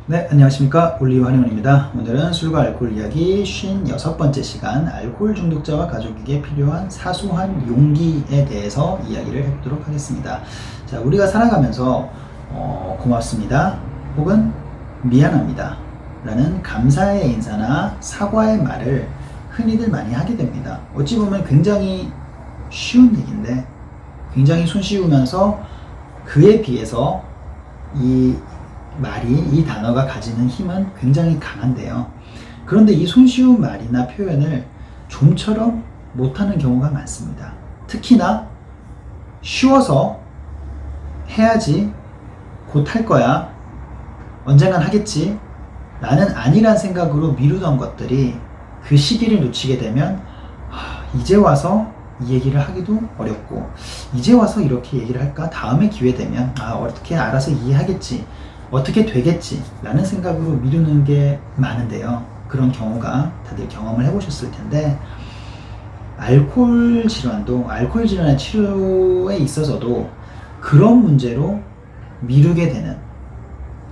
네, 안녕하십니까. 올리브 한의원입니다. 오늘은 술과 알코올 이야기 56번째 시간, 알코올 중독자와 가족에게 필요한 사소한 용기에 대해서 이야기를 해보도록 하겠습니다. 자, 우리가 살아가면서 고맙습니다 혹은 미안합니다 라는 감사의 인사나 사과의 말을 흔히들 많이 하게 됩니다. 어찌 보면 굉장히 쉬운 얘기인데 굉장히 손쉬우면서 그에 비해서 이 단어가 가지는 힘은 굉장히 강한데요. 그런데 이 손쉬운 말이나 표현을 좀처럼 못하는 경우가 많습니다. 특히나 쉬워서 해야지, 곧 할 거야, 언젠간 하겠지, 나는 아니란 생각으로 미루던 것들이 그 시기를 놓치게 되면 이제 와서 이 얘기를 하기도 어렵고, 이제 와서 이렇게 얘기를 할까? 다음에 기회 되면 어떻게 알아서 이해하겠지, 어떻게 되겠지 라는 생각으로 미루는 게 많은데요. 그런 경우가 다들 경험을 해보셨을 텐데, 알코올 질환의 치료에 있어서도 그런 문제로 미루게 되는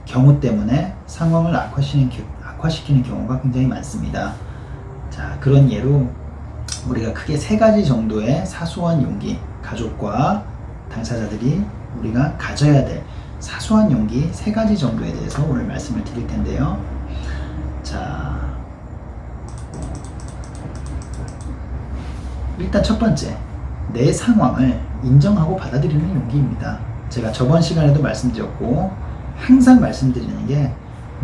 경우 때문에 상황을 악화시키는 경우가 굉장히 많습니다. 자, 그런 예로 우리가 크게 3가지 정도의 사소한 용기, 가족과 당사자들이 우리가 가져야 될 사소한 용기 3가지 정도에 대해서 오늘 말씀을 드릴 텐데요. 자, 일단 첫 번째, 내 상황을 인정하고 받아들이는 용기입니다. 제가 저번 시간에도 말씀드렸고 항상 말씀드리는 게,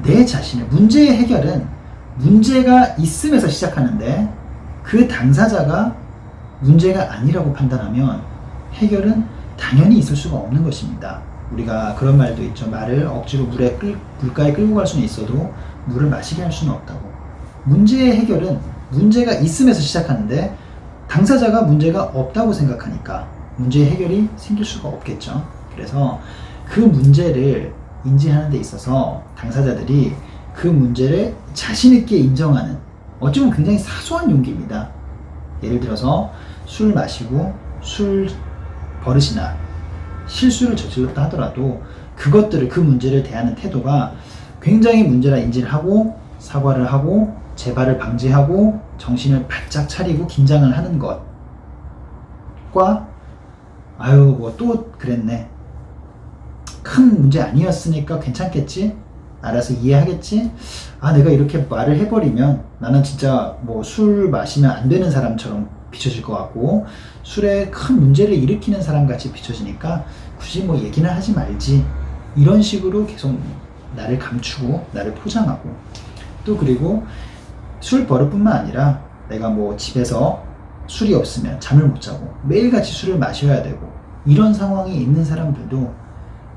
내 자신의 문제의 해결은 문제가 있음에서 시작하는데 그 당사자가 문제가 아니라고 판단하면 해결은 당연히 있을 수가 없는 것입니다. 우리가 그런 말도 있죠. 말을 억지로 물가에 끌고 갈 수는 있어도 물을 마시게 할 수는 없다고. 문제의 해결은 문제가 있음에서 시작하는데 당사자가 문제가 없다고 생각하니까 문제의 해결이 생길 수가 없겠죠. 그래서 그 문제를 인지하는 데 있어서 당사자들이 그 문제를 자신 있게 인정하는, 어쩌면 굉장히 사소한 용기입니다. 예를 들어서 술 마시고 술 버릇이나 실수를 저질렀다 하더라도 그 문제를 대하는 태도가 굉장히 문제라 인지를 하고 사과를 하고 재발을 방지하고 정신을 바짝 차리고 긴장을 하는 것과, 뭐 또 그랬네, 큰 문제 아니었으니까 괜찮겠지, 알아서 이해하겠지, 내가 이렇게 말을 해버리면 나는 진짜 뭐 술 마시면 안 되는 사람처럼 비춰질 것 같고 술에 큰 문제를 일으키는 사람 같이 비춰지니까 굳이 뭐 얘기는 하지 말지, 이런 식으로 계속 나를 감추고 나를 포장하고, 또 그리고 술 버릇뿐만 아니라 내가 뭐 집에서 술이 없으면 잠을 못 자고 매일같이 술을 마셔야 되고 이런 상황이 있는 사람들도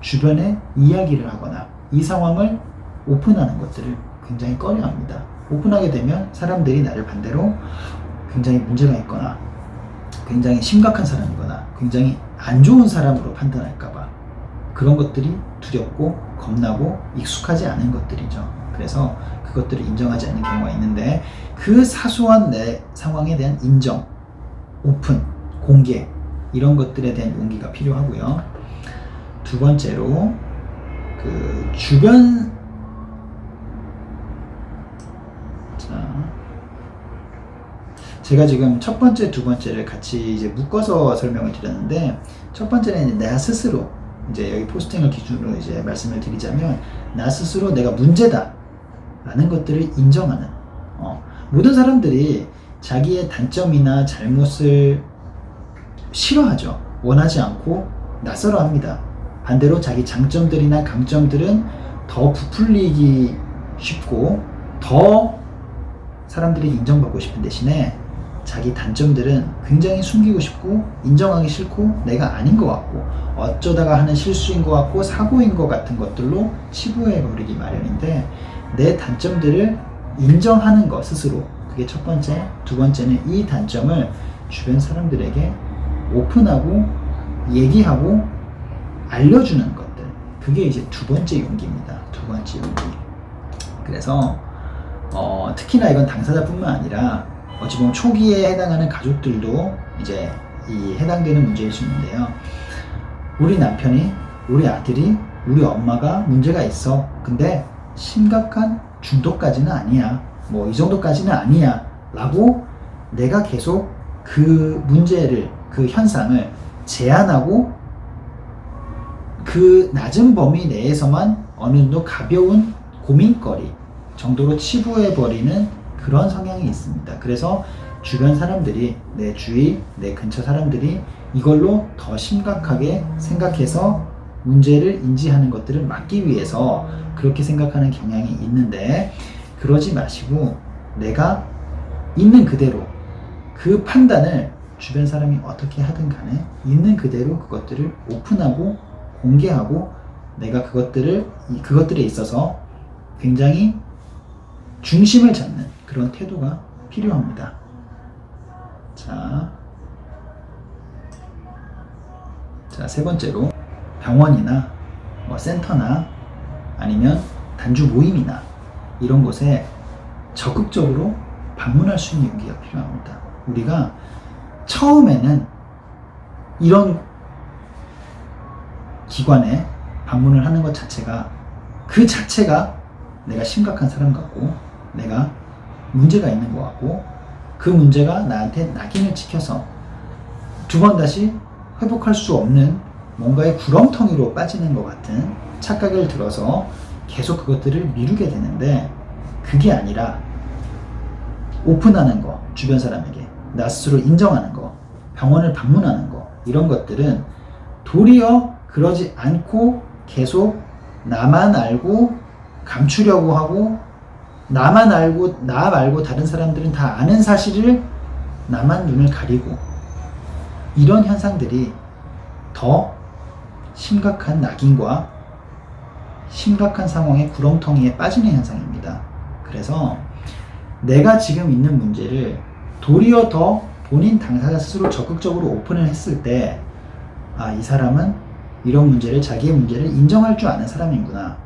주변에 이야기를 하거나 이 상황을 오픈하는 것들을 굉장히 꺼려합니다. 오픈하게 되면 사람들이 나를 반대로 굉장히 문제가 있거나 굉장히 심각한 사람이거나 굉장히 안 좋은 사람으로 판단할까봐 그런 것들이 두렵고 겁나고 익숙하지 않은 것들이죠. 그래서 그것들을 인정하지 않는 경우가 있는데, 그 사소한 내 상황에 대한 인정, 오픈, 공개, 이런 것들에 대한 용기가 필요하고요. 두 번째로, 제가 지금 첫 번째, 두 번째를 같이 이제 묶어서 설명을 드렸는데, 첫 번째는 나 스스로, 이제 여기 포스팅을 기준으로 이제 말씀을 드리자면, 나 스스로 내가 문제다 라는 것들을 인정하는, 모든 사람들이 자기의 단점이나 잘못을 싫어하죠. 원하지 않고 낯설어 합니다. 반대로 자기 장점들이나 강점들은 더 부풀리기 쉽고 더 사람들이 인정받고 싶은 대신에 자기 단점들은 굉장히 숨기고 싶고 인정하기 싫고 내가 아닌 것 같고 어쩌다가 하는 실수인 것 같고 사고인 것 같은 것들로 치부해버리기 마련인데, 내 단점들을 인정하는 것 스스로, 그게 첫 번째. 두 번째는 이 단점을 주변 사람들에게 오픈하고 얘기하고 알려주는 것들, 그게 이제 두 번째 용기입니다. 두 번째 용기. 그래서 특히나 이건 당사자뿐만 아니라 어찌 보면 초기에 해당하는 가족들도 이제 이 해당되는 문제일 수 있는데요. 우리 남편이, 우리 아들이, 우리 엄마가 문제가 있어. 근데 심각한 중독까지는 아니야. 뭐 이 정도까지는 아니야. 라고 내가 계속 그 문제를, 그 현상을 제한하고 그 낮은 범위 내에서만 어느 정도 가벼운 고민거리 정도로 치부해버리는 그런 성향이 있습니다. 그래서 주변 사람들이, 내 주위, 내 근처 사람들이 이걸로 더 심각하게 생각해서 문제를 인지하는 것들을 막기 위해서 그렇게 생각하는 경향이 있는데, 그러지 마시고 내가 있는 그대로 그 판단을 주변 사람이 어떻게 하든 간에 있는 그대로 그것들을 오픈하고 공개하고 내가 그것들에 있어서 굉장히 중심을 잡는 그런 태도가 필요합니다. 자, 세 번째로 병원이나 뭐 센터나 아니면 단주 모임이나 이런 곳에 적극적으로 방문할 수 있는 용기가 필요합니다. 우리가 처음에는 이런 기관에 방문을 하는 것 자체가, 그 자체가 내가 심각한 사람 같고 내가 문제가 있는 것 같고 그 문제가 나한테 낙인을 찍혀서 두 번 다시 회복할 수 없는 뭔가의 구렁텅이로 빠지는 것 같은 착각을 들어서 계속 그것들을 미루게 되는데, 그게 아니라 오픈하는 거, 주변 사람에게 나 스스로 인정하는 거, 병원을 방문하는 거, 이런 것들은 도리어 그러지 않고 계속 나만 알고 감추려고 하고, 나만 알고 나 말고 다른 사람들은 다 아는 사실을 나만 눈을 가리고, 이런 현상들이 더 심각한 낙인과 심각한 상황의 구렁텅이에 빠지는 현상입니다. 그래서 내가 지금 있는 문제를 도리어 더 본인 당사자 스스로 적극적으로 오픈을 했을 때, 아, 이 사람은 이런 문제를, 자기의 문제를 인정할 줄 아는 사람이구나.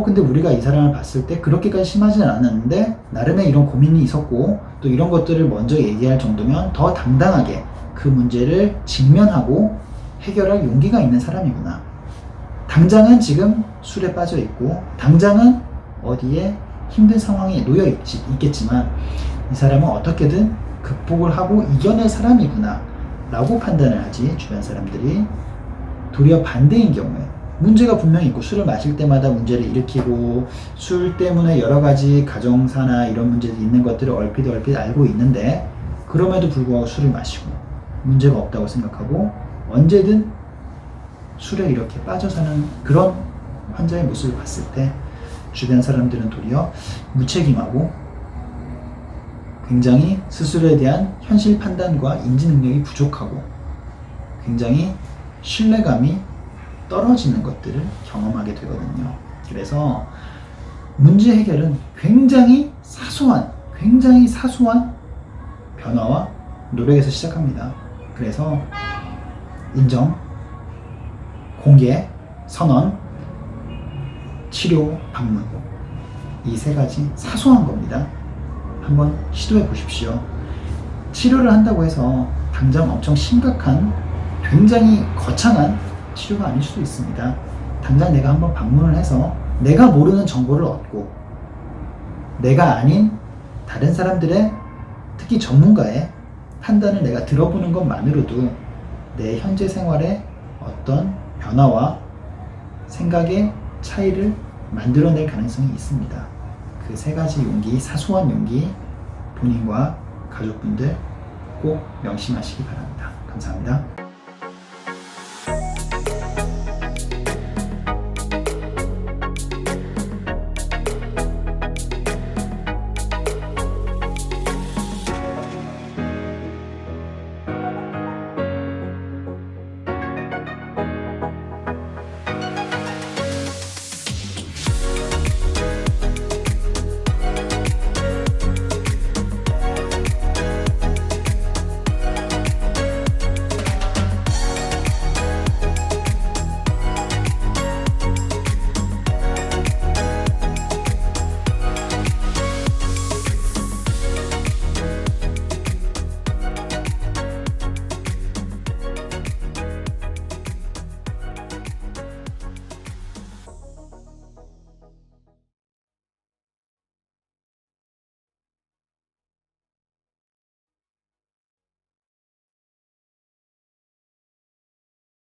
근데 우리가 이 사람을 봤을 때 그렇게까지 심하지는 않았는데 나름의 이런 고민이 있었고 또 이런 것들을 먼저 얘기할 정도면 더 당당하게 그 문제를 직면하고 해결할 용기가 있는 사람이구나. 당장은 지금 술에 빠져 있고 당장은 어디에 힘든 상황에 놓여 있겠지만 이 사람은 어떻게든 극복을 하고 이겨낼 사람이구나 라고 판단을 하지, 주변 사람들이. 도리어 반대인 경우에 문제가 분명히 있고 술을 마실 때마다 문제를 일으키고 술 때문에 여러 가지 가정사나 이런 문제들이 있는 것들을 얼핏 알고 있는데 그럼에도 불구하고 술을 마시고 문제가 없다고 생각하고 언제든 술에 이렇게 빠져 사는 그런 환자의 모습을 봤을 때 주변 사람들은 도리어 무책임하고 굉장히 스스로에 대한 현실 판단과 인지 능력이 부족하고 굉장히 신뢰감이 떨어지는 것들을 경험하게 되거든요. 그래서 문제 해결은 굉장히 사소한 변화와 노력에서 시작합니다. 그래서 인정, 공개, 선언, 치료, 방문, 이 세 가지 사소한 겁니다. 한번 시도해 보십시오. 치료를 한다고 해서 당장 엄청 심각한 굉장히 거창한 치료가 아닐 수도 있습니다. 당장 내가 한번 방문을 해서 내가 모르는 정보를 얻고 내가 아닌 다른 사람들의, 특히 전문가의 판단을 내가 들어보는 것만으로도 내 현재 생활에 어떤 변화와 생각의 차이를 만들어낼 가능성이 있습니다. 그 세 가지 용기, 사소한 용기, 본인과 가족분들 꼭 명심하시기 바랍니다. 감사합니다.